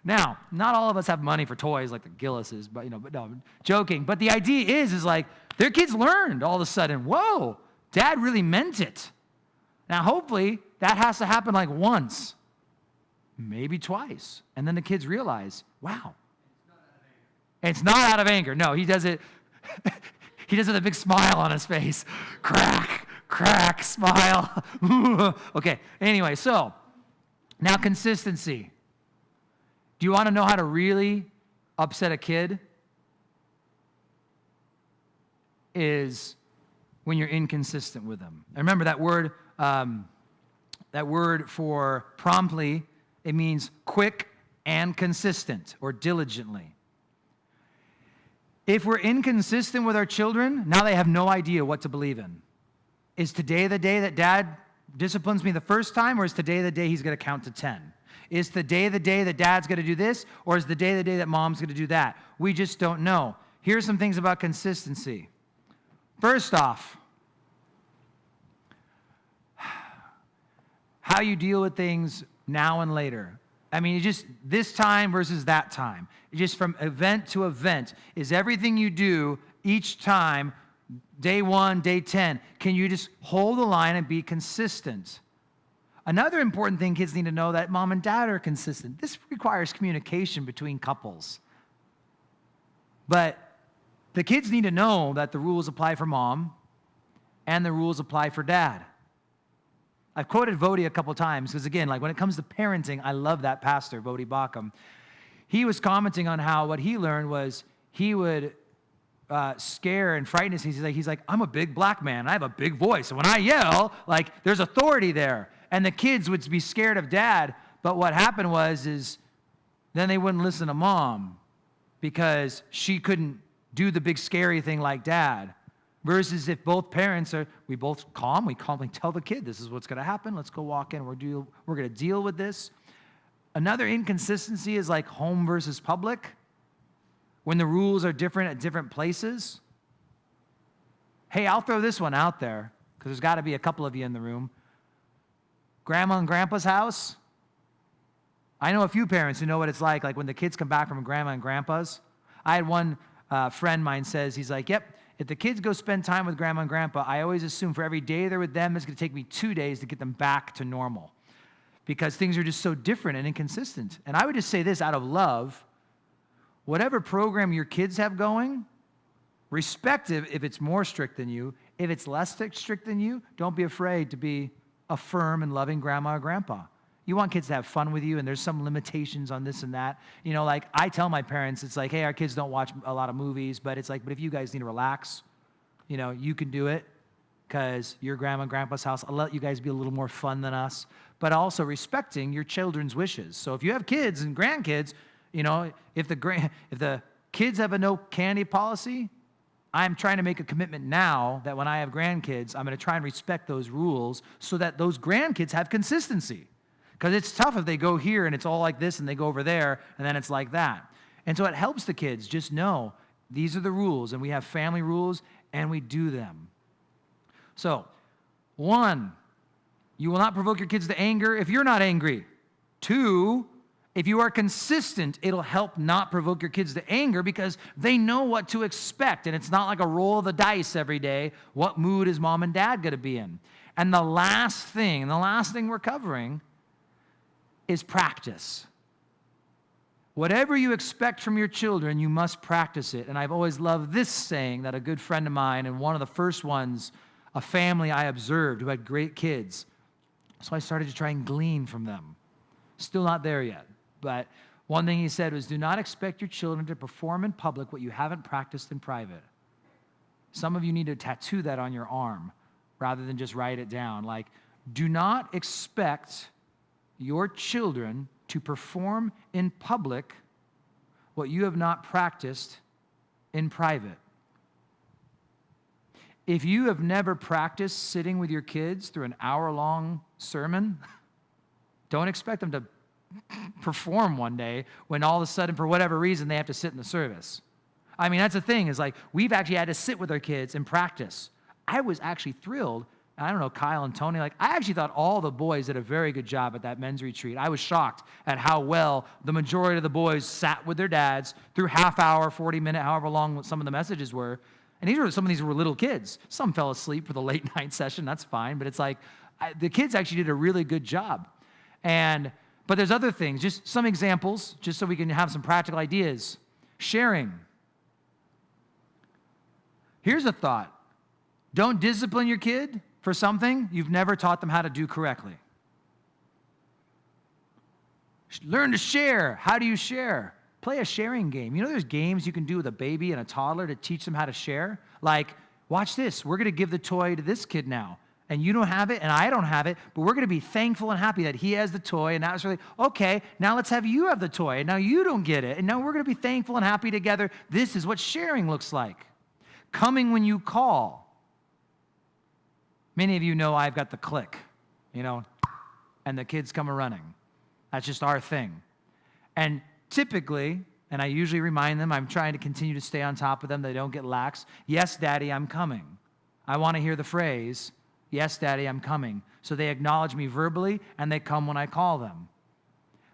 Now, not all of us have money for toys like the Gillises, but no, I'm joking. But the idea is like their kids learned all of a sudden, whoa, Dad really meant it. Now, hopefully, that has to happen like once, maybe twice. And then the kids realize, wow. It's not out of anger. No, he does it. He does it with a big smile on his face. Crack, smile. Okay, anyway, so now consistency. Do you want to know how to really upset a kid? Is when you're inconsistent with them. And remember that word for promptly, it means quick and consistent or diligently. If we're inconsistent with our children, now they have no idea what to believe in. Is today the day that Dad disciplines me the first time, or is today the day he's going to count to 10? Is today the day that Dad's going to do this, or is the day that Mom's going to do that? We just don't know. Here's some things about consistency. First off, how you deal with things now and later. I mean, just this time versus that time. Just from event to event. Is everything you do each time, day 1, day 10, can you just hold the line and be consistent? Another important thing kids need to know that mom and dad are consistent. This requires communication between couples. But the kids need to know that the rules apply for mom and the rules apply for dad. I've quoted Vodi a couple times because, again, like when it comes to parenting, I love that pastor, Vodi Bakum. He was commenting on how what he learned was he would scare and frighten us. He's like, I'm a big black man. I have a big voice. And when I yell, like, there's authority there. And the kids would be scared of dad. But what happened is then they wouldn't listen to mom because she couldn't do the big scary thing like dad. Versus if both parents we both calm, we calmly tell the kid, this is what's going to happen. Let's go walk in. We're going to deal with this. Another inconsistency is like home versus public. When the rules are different at different places. Hey, I'll throw this one out there because there's got to be a couple of you in the room. Grandma and grandpa's house. I know a few parents who know what it's like when the kids come back from grandma and grandpa's. I had one friend of mine says, he's like, yep, if the kids go spend time with grandma and grandpa, I always assume for every day they're with them, it's going to take me 2 days to get them back to normal because things are just so different and inconsistent. And I would just say this out of love, whatever program your kids have going, Respect it if it's more strict than you. If it's less strict than you, don't be afraid to be a firm and loving grandma or grandpa. You want kids to have fun with you, and there's some limitations on this and that. You know, like I tell my parents, it's like, hey, our kids don't watch a lot of movies, but it's like, but if you guys need to relax, you know, you can do it because your grandma and grandpa's house. I'll let you guys be a little more fun than us, but also respecting your children's wishes. So if you have kids and grandkids, you know, if the kids have a no candy policy, I'm trying to make a commitment now that when I have grandkids, I'm going to try and respect those rules so that those grandkids have consistency. Because it's tough if they go here and it's all like this and they go over there and then it's like that. And so it helps the kids just know these are the rules, and we have family rules and we do them. So, 1, you will not provoke your kids to anger if you're not angry. 2, if you are consistent, it'll help not provoke your kids to anger because they know what to expect, and it's not like a roll of the dice every day. What mood is mom and dad going to be in? And the last thing we're covering is practice. Whatever you expect from your children, you must practice it. And I've always loved this saying that a good friend of mine, and one of the first ones, a family I observed who had great kids. So I started to try and glean from them. Still not there yet. But one thing he said was, do not expect your children to perform in public what you haven't practiced in private. Some of you need to tattoo that on your arm rather than just write it down. Like, do not expect your children to perform in public what you have not practiced in private. If you have never practiced sitting with your kids through an hour-long sermon, don't expect them to perform one day when all of a sudden, for whatever reason, they have to sit in the service. I mean, that's the thing, is like, we've actually had to sit with our kids and practice. I was actually thrilled. I don't know, Kyle and Tony, like, I actually thought all the boys did a very good job at that men's retreat. I was shocked at how well the majority of the boys sat with their dads through half hour, 40-minute, however long some of the messages were. And some of these were little kids. Some fell asleep for the late night session. That's fine. But it's like, the kids actually did a really good job. But there's other things, just some examples, just so we can have some practical ideas. Sharing. Here's a thought. Don't discipline your kid for something you've never taught them how to do correctly. Learn to share. How do you share? Play a sharing game. You know there's games you can do with a baby and a toddler to teach them how to share? Like, watch this. We're going to give the toy to this kid now. And you don't have it, and I don't have it, but we're going to be thankful and happy that he has the toy, and that's really, okay, now let's have you have the toy, and now you don't get it, and now we're going to be thankful and happy together. This is what sharing looks like. Coming when you call. Many of you know I've got the click, you know, and the kids come running. That's just our thing. And typically, and I usually remind them, I'm trying to continue to stay on top of them, they don't get lax. Yes, Daddy, I'm coming. I want to hear the phrase, yes, Daddy, I'm coming. So they acknowledge me verbally, and they come when I call them.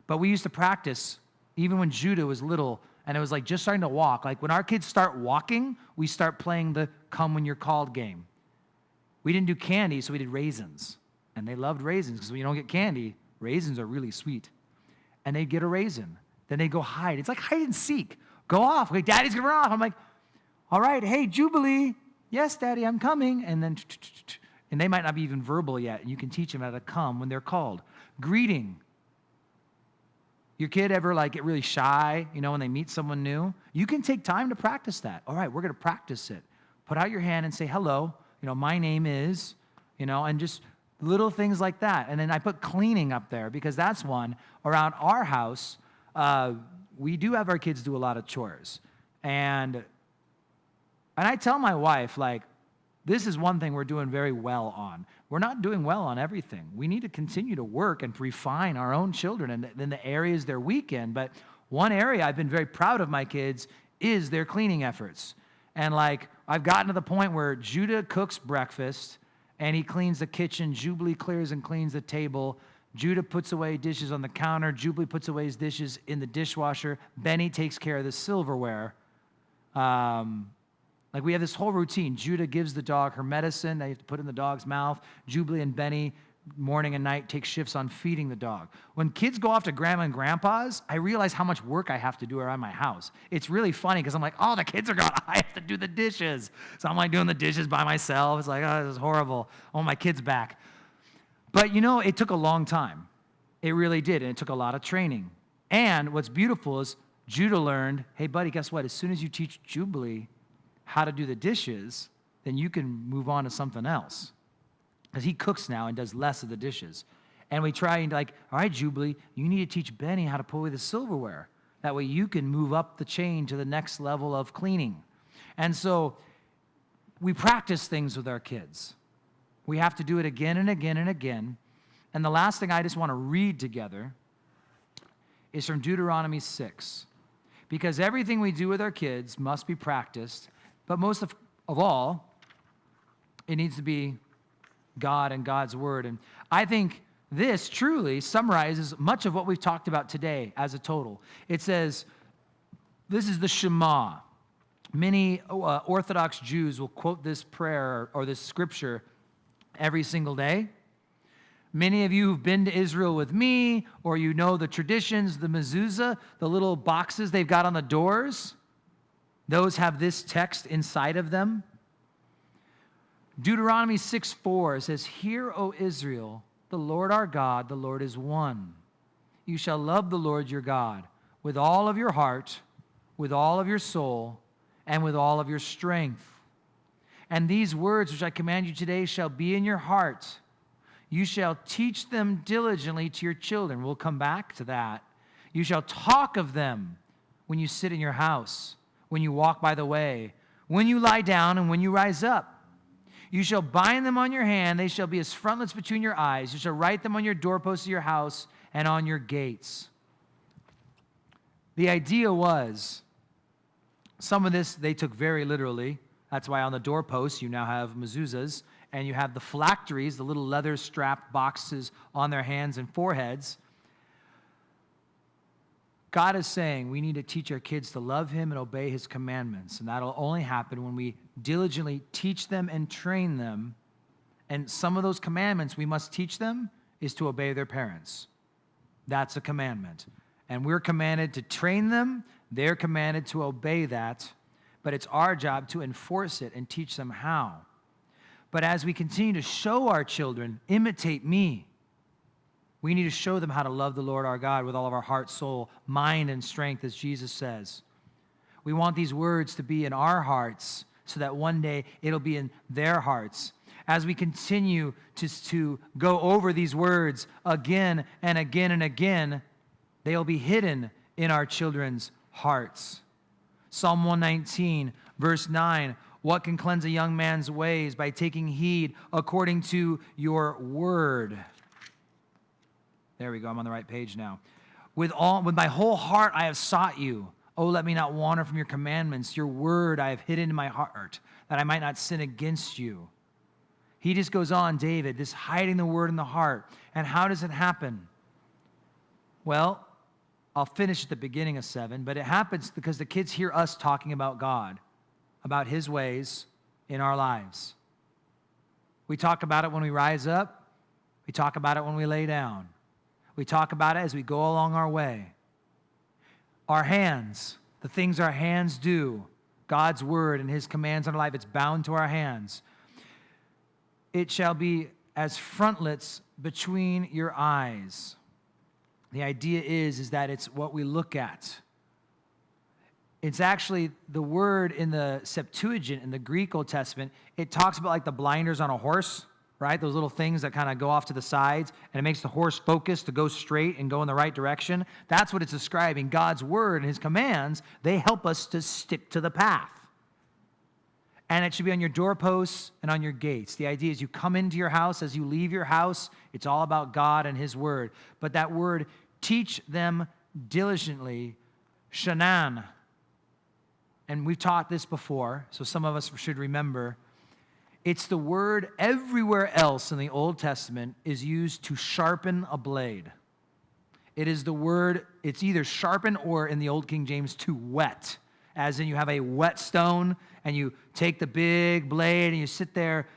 But we used to practice, even when Judah was little, and it was like just starting to walk. Like when our kids start walking, we start playing the come when you're called game. We didn't do candy, so we did raisins. And they loved raisins, because when you don't get candy, raisins are really sweet. And they'd get a raisin. Then they'd go hide. It's like hide and seek. Go off. Like, Daddy's going to run off. I'm like, all right, hey, Jubilee. Yes, Daddy, I'm coming. And then, and they might not be even verbal yet, and you can teach them how to come when they're called. Greeting. Your kid ever like get really shy, you know, when they meet someone new? You can take time to practice that. All right, we're going to practice it. Put out your hand and say, hello. You know, my name is, you know, and just little things like that. And then I put cleaning up there because that's one. Around our house, we do have our kids do a lot of chores. And I tell my wife, like, this is one thing we're doing very well on. We're not doing well on everything. We need to continue to work and refine our own children and in the areas they're weak in. But one area I've been very proud of my kids is their cleaning efforts. And like, I've gotten to the point where Judah cooks breakfast and he cleans the kitchen. Jubilee clears and cleans the table. Judah puts away dishes on the counter. Jubilee puts away his dishes in the dishwasher. Benny takes care of the silverware. Like we have this whole routine. Judah gives the dog her medicine. They have to put it in the dog's mouth. Jubilee and Benny morning and night, take shifts on feeding the dog. When kids go off to grandma and grandpa's, I realize how much work I have to do around my house. It's really funny because I'm like, oh, the kids are gone. I have to do the dishes. So I'm like doing the dishes by myself. It's like, oh, this is horrible. Oh, my kid's back. But it took a long time. It really did. And it took a lot of training. And what's beautiful is Judah learned, hey, buddy, guess what? As soon as you teach Jubilee how to do the dishes, then you can move on to something else. Because he cooks now and does less of the dishes. And we try and all right, Jubilee, you need to teach Benny how to put away the silverware. That way you can move up the chain to the next level of cleaning. And so we practice things with our kids. We have to do it again and again and again. And the last thing I just want to read together is from Deuteronomy 6. Because everything we do with our kids must be practiced, but most of all, it needs to be God and God's word. And I think this truly summarizes much of what we've talked about today as a total. It says, this is the Shema. Many Orthodox Jews will quote this prayer or this scripture every single day. Many of you who've been to Israel with me, or you know the traditions, the mezuzah, the little boxes they've got on the doors, those have this text inside of them. Deuteronomy 6:4 says, "Hear, O Israel, the Lord our God, the Lord is one. You shall love the Lord your God with all of your heart, with all of your soul, and with all of your strength. And these words which I command you today shall be in your heart. You shall teach them diligently to your children." We'll come back to that. "You shall talk of them when you sit in your house, when you walk by the way, when you lie down, and when you rise up. You shall bind them on your hand. They shall be as frontlets between your eyes. You shall write them on your doorposts of your house and on your gates." The idea was, some of this they took very literally. That's why on the doorposts you now have mezuzahs, and you have the phylacteries, the little leather-strapped boxes on their hands and foreheads. God is saying we need to teach our kids to love him and obey his commandments. And that'll only happen when we diligently teach them and train them. And some of those commandments we must teach them is to obey their parents. That's a commandment. And we're commanded to train them. They're commanded to obey that. But it's our job to enforce it and teach them how. But as we continue to show our children, imitate me, we need to show them how to love the Lord our God with all of our heart, soul, mind, and strength, as Jesus says. We want these words to be in our hearts so that one day it'll be in their hearts. As we continue to go over these words again and again and again, they'll be hidden in our children's hearts. Psalm 119, verse 9, "What can cleanse a young man's ways? By taking heed according to your word." There we go. I'm on the right page now. With my whole heart I have sought you. Oh, let me not wander from your commandments. Your word I have hidden in my heart, that I might not sin against you. He just goes on, David, this hiding the word in the heart. And how does it happen? Well, I'll finish at the beginning of 7, but it happens because the kids hear us talking about God, about his ways in our lives. We talk about it when we rise up. We talk about it when we lay down. We talk about it as we go along our way. Our hands, the things our hands do, God's word and his commands in our life, it's bound to our hands. "It shall be as frontlets between your eyes." The idea is that it's what we look at. It's actually the word in the Septuagint, in the Greek Old Testament, it talks about like the blinders on a horse, right? Those little things that kind of go off to the sides, and it makes the horse focus to go straight and go in the right direction. That's what it's describing. God's word and his commands, they help us to stick to the path. And it should be on your doorposts and on your gates. The idea is you come into your house, as you leave your house, it's all about God and his word. But that word, teach them diligently, shanan. And we've taught this before, so some of us should remember. It's the word everywhere else in the Old Testament is used to sharpen a blade. It is the word, it's either sharpen or in the Old King James to whet. As in you have a whetstone and you take the big blade and you sit there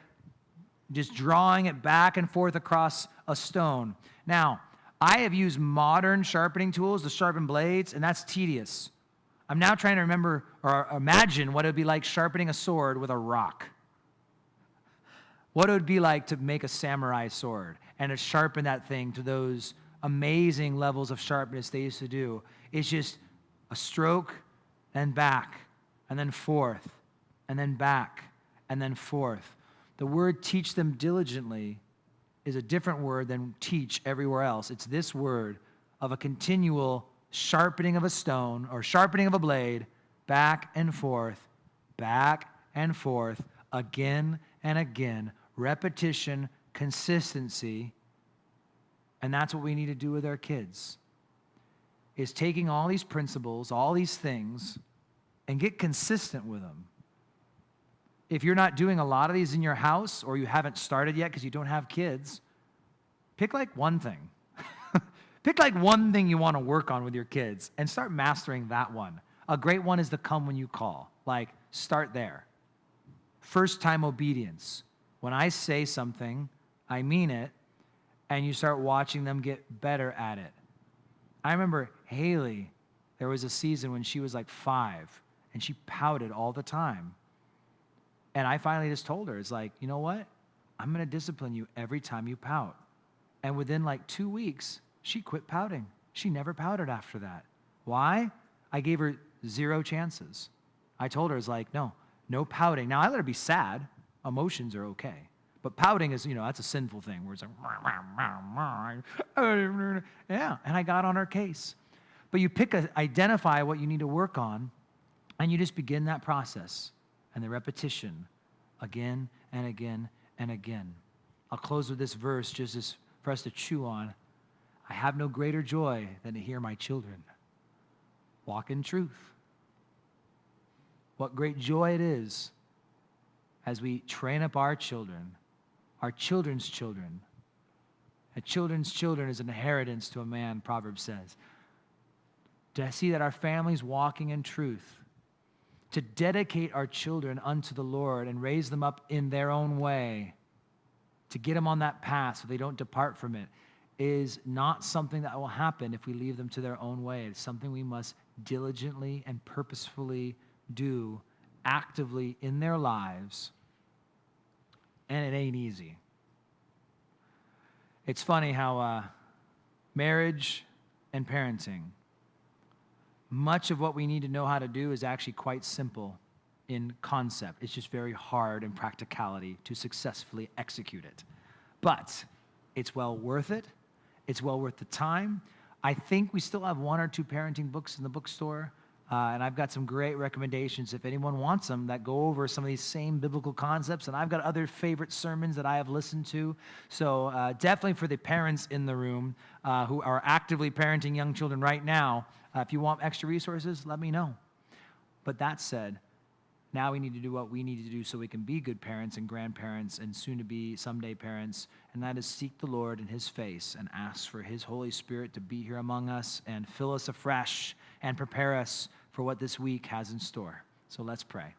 just drawing it back and forth across a stone. Now, I have used modern sharpening tools to sharpen blades, and that's tedious. I'm now trying to remember or imagine what it would be like sharpening a sword with a rock. What it would be like to make a samurai sword and to sharpen that thing to those amazing levels of sharpness they used to do. It's just a stroke and back, and then forth, and then back, and then forth. The word teach them diligently is a different word than teach everywhere else. It's this word of a continual sharpening of a stone or sharpening of a blade, back and forth, again and again, repetition, consistency. And that's what we need to do with our kids, is taking all these principles, all these things, and get consistent with them. If you're not doing a lot of these in your house, or you haven't started yet because you don't have kids, pick like one thing. Pick like one thing you want to work on with your kids and start mastering that one. A great one is the come when you call. Like, start there. First time obedience. When I say something, I mean it, and you start watching them get better at it. I remember Haley, there was a season when she was like 5, and she pouted all the time. And I finally just told her, it's like, you know what? I'm going to discipline you every time you pout. And within like 2 weeks, she quit pouting. She never pouted after that. Why? I gave her 0 chances. I told her, it's like, no pouting. Now, I let her be sad. Emotions are okay. But pouting is, that's a sinful thing where it's like, yeah, and I got on her case. But you identify what you need to work on, and you just begin that process and the repetition again and again and again. I'll close with this verse just as for us to chew on. I have no greater joy than to hear my children walk in truth. What great joy it is as we train up our children, our children's children. A children's children is an inheritance to a man, Proverbs says. To see that our family's walking in truth, to dedicate our children unto the Lord and raise them up in their own way, to get them on that path so they don't depart from it, is not something that will happen if we leave them to their own way. It's something we must diligently and purposefully do actively in their lives, and it ain't easy. It's funny how marriage and parenting, much of what we need to know how to do is actually quite simple in concept. It's just very hard in practicality to successfully execute it. But it's well worth it. It's well worth the time. I think we still have 1 or 2 parenting books in the bookstore, and I've got some great recommendations if anyone wants them that go over some of these same biblical concepts, and I've got other favorite sermons that I have listened to. So definitely for the parents in the room who are actively parenting young children right now, if you want extra resources, let me know. But that said, now we need to do what we need to do so we can be good parents and grandparents and soon to be someday parents, and that is seek the Lord in his face and ask for his Holy Spirit to be here among us and fill us afresh and prepare us for what this week has in store. So let's pray.